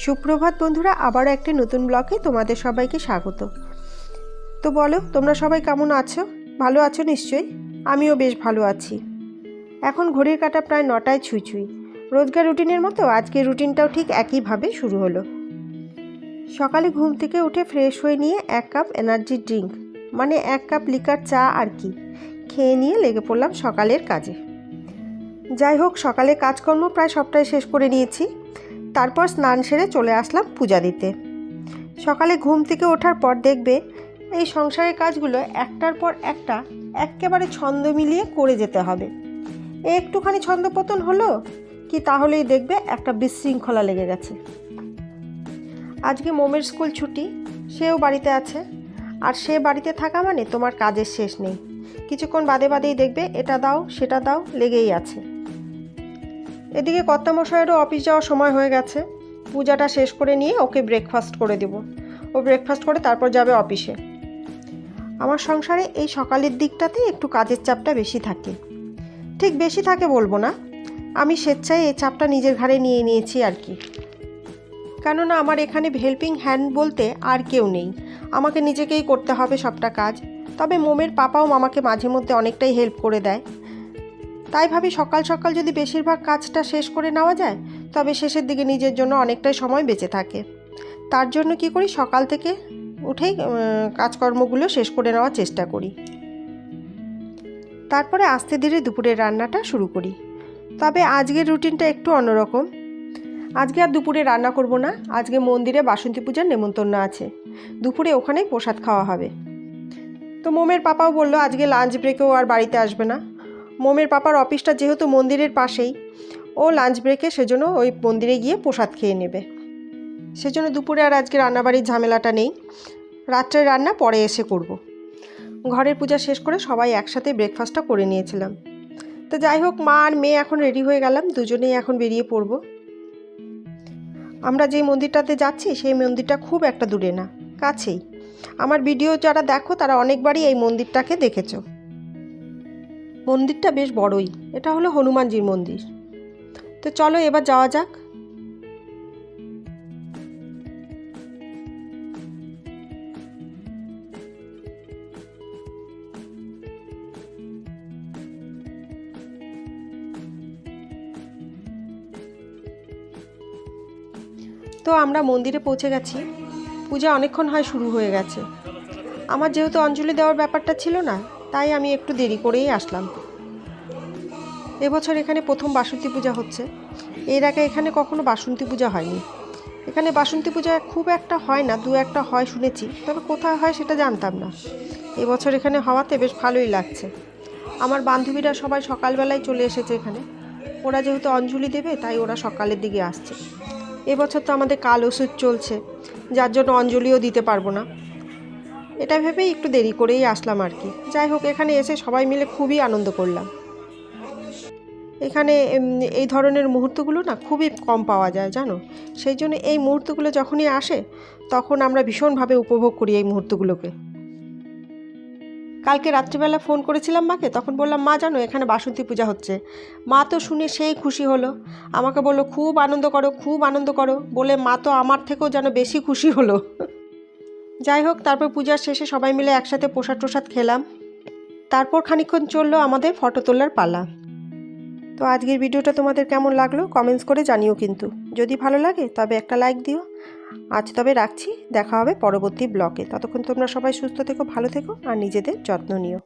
সুপ্রভাত বন্ধুরা, আবারও একটি নতুন ব্লগে তোমাদের সবাইকে স্বাগত। তো বলো, তোমরা সবাই কেমন আছো? ভালো আছো নিশ্চয়ই। আমিও বেশ ভালো আছি। এখন ঘড়ির কাঁটা প্রায় 9টায় ছুঁই ছুঁই। রোজকার রুটিনের মতো আজকের রুটিনটাও ঠিক একইভাবে শুরু হলো। সকালে ঘুম থেকে উঠে ফ্রেশ হয়ে নিয়ে 1 কাপ এনার্জি ড্রিঙ্ক, মানে 1 কাপ লিকার চা আর কি, খেয়ে নিয়ে লেগে পড়লাম সকালের কাজে। যাই হোক, সকালে কাজকর্ম প্রায় সবটাই শেষ করে নিয়েছি। তারপর স্নান সেরে চলে আসলাম পূজা দিতে। সকালে ঘুম থেকে ওঠার পর দেখবে এই সংসারের কাজগুলো একটার পর একটা একেবারে ছন্দ মিলিয়ে করে যেতে হবে। একটুখানি ছন্দপতন হলো কি তাহলেই দেখবে একটা বিশৃঙ্খলা লেগে গেছে। আজকে মোমের স্কুল ছুটি, সেও বাড়িতে আছে। আর সে বাড়িতে থাকা মানে তোমার কাজের শেষ নেই। কিছুক্ষণ বাদে বাদেই দেখবে এটা দাও সেটা দাও লেগেই আছে। এদিকে কর্তামশাইয়েরও অফিস যাওয়ার সময় হয়ে গেছে। পূজাটা শেষ করে নিয়ে ওকে ব্রেকফাস্ট করে দেব। ও ব্রেকফাস্ট করে তারপর যাবে অফিসে। আমার সংসারে এই সকালের দিকটাতেই একটু কাজের চাপটা বেশি থাকে। ঠিক বেশি থাকে বলবো না, আমি স্বেচ্ছায় এই চাপটা নিজের ঘাড়ে নিয়ে নিয়েছি আর কি। কেননা আমার এখানে হেল্পিং হ্যান্ড বলতে আর কেউ নেই, আমাকে নিজেকেই করতে হবে সবটা কাজ। তবে মোমের পাপাও মামাকে মাঝে মধ্যে অনেকটাই হেল্প করে দেয়। তাই ভাবি সকাল সকাল যদি বেশিরভাগ কাজটা শেষ করে নেওয়া যায় তবে শেষের দিকে নিজের জন্য অনেকটাই সময় বেঁচে থাকে। তার জন্য কি করি, সকাল থেকে উঠেই কাজকর্মগুলো শেষ করে নেওয়ার চেষ্টা করি। তারপরে আস্তে ধীরে দুপুরের রান্নাটা শুরু করি। তবে আজকের রুটিনটা একটু অন্যরকম। আজকে আর দুপুরে রান্না করব না। আজকে মন্দিরে বাসন্তী পূজার নেমন্তন্ন আছে, দুপুরে ওখানেই প্রসাদ খাওয়া হবে। তো মোমের পাপাও বলল আজকে লাঞ্চ ব্রেকেও আর বাড়িতে আসবে না। মোমের পাপার অফিসটা যেহেতু মন্দিরের পাশেই, ও লাঞ্চ ব্রেকে সেজন্য ওই মন্দিরে গিয়ে প্রসাদ খেয়ে নেবে। সেজন্য দুপুরে আর আজকে রান্নাবাড়ির ঝামেলাটা নেই। রাত্রের রান্না পরে এসে করব। ঘরের পূজা শেষ করে সবাই একসাথে ব্রেকফাস্টটা করে নিয়েছিলাম। তো যাই হোক, মা আর মেয়ে এখন রেডি হয়ে গেলাম, দুজনেই এখন বেরিয়ে পড়ব। আমরা যেই মন্দিরটাতে যাচ্ছি সেই মন্দিরটা খুব একটা দূরে না, কাছেই। আমার ভিডিও যারা দেখো তারা অনেকবারই এই মন্দিরটাকে দেখেছো। মন্দিরটা বেশ বড়ই। এটা হলো হনুমানজির মন্দির। তো চলো এবার যাওয়া যাক। তো আমরা মন্দিরে পৌঁছে গেছি। পূজা অনেকক্ষণ হয় শুরু হয়ে গেছে। আমার যেহেতু অঞ্জলি দেওয়ার ব্যাপারটা ছিল না, তাই আমি একটু দেরি করেই আসলাম। এবছর এখানে প্রথম বাসন্তী পূজা হচ্ছে। এর আগে এখানে কখনো বাসন্তী পূজা হয়নি। এখানে বাসন্তী পূজা খুব একটা হয় না, 2-1টা হয় শুনেছি, তবে কোথায় হয় সেটা জানতাম না। এবছর এখানে হওয়াতে বেশ ভালোই লাগছে। আমার বান্ধবীরা সবাই সকালবেলায় চলে এসেছে এখানে। ওরা যেহেতু অঞ্জলি দেবে তাই ওরা সকালের দিকে আসছে। এবছর তো আমাদের কাল ওষুধ চলছে, যার জন্য অঞ্জলিও দিতে পারবো না। এটা ভেবেই একটু দেরি করেই আসলাম আর কি। যাই হোক, এখানে এসে সবাই মিলে খুবই আনন্দ করলাম। এখানে এই ধরনের মুহূর্তগুলো না খুবই কম পাওয়া যায় জানো। সেই জন্য এই মুহূর্তগুলো যখনই আসে তখন আমরা ভীষণভাবে উপভোগ করি এই মুহূর্তগুলোকে। কালকে রাত্রিবেলা ফোন করেছিলাম মাকে, তখন বললাম মা জানো এখানে বাসন্তী পূজা হচ্ছে। মা তো শুনে সেই খুশি হলো, আমাকে বললো খুব আনন্দ করো খুব আনন্দ করো বলে। মা তো আমার থেকেও যেন বেশি খুশি হলো। যাই হোক, তারপর পূজার শেষে সবাই মিলে একসাথে প্রসাদ টসাদ খেলাম। তারপর খানিকক্ষণ চললো আমাদের ফটো তোলার পালা। তো আজকের ভিডিওটা তোমাদের কেমন লাগলো কমেন্টস করে জানিও কিন্তু। যদি ভালো লাগে তবে একটা লাইক দিও। আজ তবে রাখছি, দেখা হবে পরবর্তী ব্লগে। ততক্ষণ তোমরা সবাই সুস্থ থেকো, ভালো থেকো আর নিজেদের যত্ন নিও।